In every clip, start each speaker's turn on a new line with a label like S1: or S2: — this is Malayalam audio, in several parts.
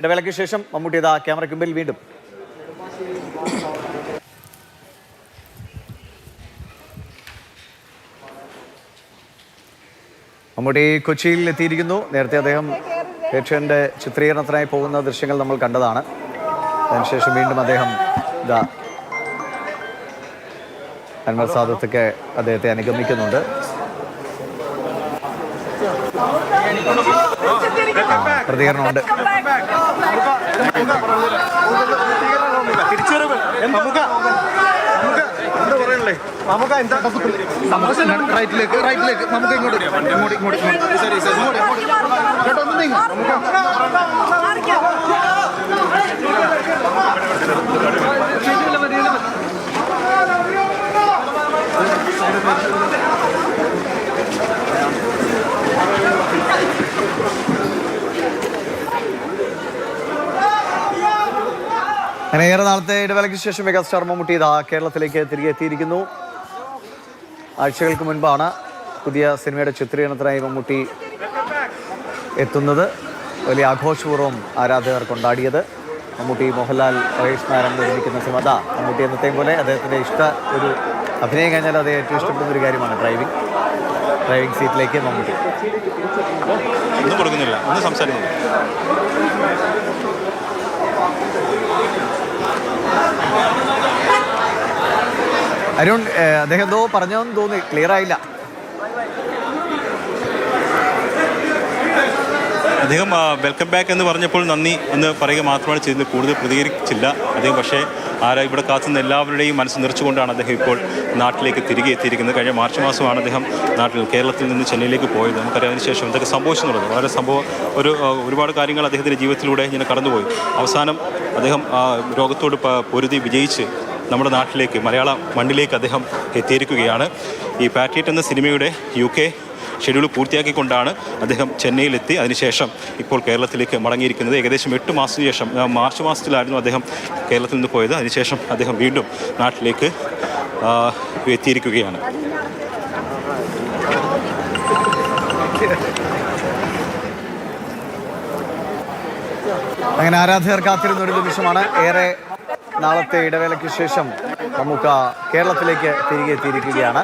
S1: ഇടവേളയ്ക്ക് ശേഷം മമ്മൂട്ടി ഇതാ ക്യാമറയ്ക്ക് മുമ്പിൽ വീണ്ടും. മമ്മൂട്ടി കൊച്ചിയിൽ എത്തിയിരിക്കുന്നു. നേരത്തെ അദ്ദേഹം പേഷ്യൻ്റെ ചിത്രീകരണത്തിനായി പോകുന്ന ദൃശ്യങ്ങൾ നമ്മൾ കണ്ടതാണ്. അതിനുശേഷം വീണ്ടും അദ്ദേഹം ഇതാ അൻവർ സാദത്തൊക്കെ അദ്ദേഹത്തെ അനുഗമിക്കുന്നുണ്ട്. പ്രതികരണമുണ്ട്.
S2: റൈറ്റിലേക്ക് നമുക്ക്
S1: അങ്ങനെ ഏറെ നാളത്തെ ഇടവേളയ്ക്ക് ശേഷം മെഗാസ്റ്റാർ മമ്മൂട്ടി ഇതാ കേരളത്തിലേക്ക് തിരികെ എത്തിയിരിക്കുന്നു. ആഴ്ചകൾക്ക് മുൻപാണ് പുതിയ സിനിമയുടെ ചിത്രീകരണത്തിനായി മമ്മൂട്ടി എത്തുന്നത്. വലിയ ആഘോഷപൂർവ്വം ആരാധകർ കൊണ്ടാടിയത്. മമ്മൂട്ടി മോഹൻലാൽ മഹേഷ് നാരായണൻ നിർമ്മിക്കുന്ന സിനിമ അതാ മമ്മൂട്ടി എന്നത്തെയും പോലെ അദ്ദേഹത്തിൻ്റെ ഒരു അഭിനയം കഴിഞ്ഞാൽ അത് ഏറ്റവും ഇഷ്ടപ്പെടുന്ന ഒരു കാര്യമാണ് ഡ്രൈവിംഗ് സീറ്റിലേക്ക് മമ്മൂട്ടി.
S3: ഒന്നും കൊടുക്കുന്നില്ല, ഒന്നും സംസാരിക്കുന്നില്ല.
S1: അരുൺ, അദ്ദേഹം എന്തോ പറഞ്ഞോന്ന് തോന്നി, ക്ലിയർ ആയില്ല.
S3: അദ്ദേഹം വെൽക്കം ബാക്ക് എന്ന് പറഞ്ഞപ്പോൾ നന്ദി എന്ന് പറയുക മാത്രമാണ് ചെയ്തത്, കൂടുതൽ പ്രതികരിച്ചില്ല അദ്ദേഹം. പക്ഷേ ഇവിടെ കാത്തുന്ന എല്ലാവരുടെയും മനസ്സ് നിറച്ചുകൊണ്ടാണ് അദ്ദേഹം ഇപ്പോൾ നാട്ടിലേക്ക് തിരികെ എത്തിയിരിക്കുന്നത്. കഴിഞ്ഞ മാർച്ച് മാസമാണ് അദ്ദേഹം കേരളത്തിൽ നിന്ന് ചെന്നൈയിലേക്ക് പോയത്. നമുക്കറിയാം അതിനുശേഷം എന്തൊക്കെ സംഭവിച്ചെന്നുള്ളത്. വളരെ ഒരുപാട് കാര്യങ്ങൾ അദ്ദേഹത്തിൻ്റെ ജീവിതത്തിലൂടെ ഇങ്ങനെ കടന്നുപോയി. അവസാനം അദ്ദേഹം രോഗത്തോട് പൊരുതി വിജയിച്ച് നമ്മുടെ നാട്ടിലേക്ക്, മലയാള മണ്ണിലേക്ക് അദ്ദേഹം എത്തിയിരിക്കുകയാണ്. ഈ പാട്രിയറ്റ് എന്ന സിനിമയുടെ UK ഷെഡ്യൂൾ പൂർത്തിയാക്കിക്കൊണ്ടാണ് അദ്ദേഹം ചെന്നൈയിലെത്തി അതിനുശേഷം ഇപ്പോൾ കേരളത്തിലേക്ക് മടങ്ങിയിരിക്കുന്നത്. ഏകദേശം 8 മാസത്തിന് ശേഷം മാർച്ച് മാസത്തിലായിരുന്നു അദ്ദേഹം കേരളത്തിൽ നിന്ന് പോയത്. അതിനുശേഷം അദ്ദേഹം വീണ്ടും നാട്ടിലേക്ക് എത്തിയിരിക്കുകയാണ്.
S1: അങ്ങനെ ആരാധകർ കാത്തിരുന്ന ഒരു നിമിഷമാണ്. ഏറെ നാളത്തെ ഇടവേളയ്ക്ക് ശേഷം മമ്മൂക്ക കേരളത്തിലേക്ക് തിരികെ എത്തിയിരിക്കുകയാണ്.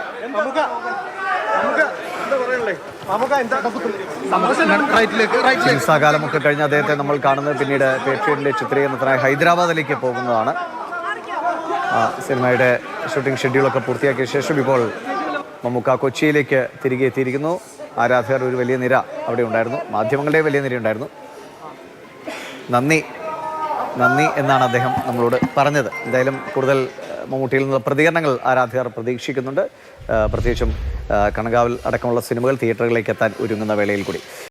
S1: ചികിത്സാകാലമൊക്കെ കഴിഞ്ഞ് അദ്ദേഹത്തെ നമ്മൾ കാണുന്നത് പിന്നീട് പേട്രിയറ്റിന്റെ ചിത്രീകരണത്തിനായി ഹൈദരാബാദിലേക്ക് പോകുന്നതാണ്. സിനിമയുടെ ഷൂട്ടിംഗ് ഷെഡ്യൂളൊക്കെ പൂർത്തിയാക്കിയ ശേഷം ഇപ്പോൾ മമ്മൂക്ക കൊച്ചിയിലേക്ക് തിരികെ എത്തിയിരിക്കുന്നു. ആരാധകർ ഒരു വലിയ നിര അവിടെ ഉണ്ടായിരുന്നു, മാധ്യമങ്ങളുടെ വലിയ നിര ഉണ്ടായിരുന്നു. നന്ദി എന്നാണ് അദ്ദേഹം നമ്മളോട് പറഞ്ഞത്. എന്തായാലും കൂടുതൽ മമ്മൂട്ടിയിൽ നിന്നുള്ള പ്രതികരണങ്ങൾ ആരാധകർ പ്രതീക്ഷിക്കുന്നുണ്ട്. പ്രത്യേകിച്ചും കണങ്കാവൽ അടക്കമുള്ള സിനിമകൾ തിയേറ്ററുകളിലേക്ക് എത്താൻ ഒരുങ്ങുന്ന വേളയിൽ കൂടി.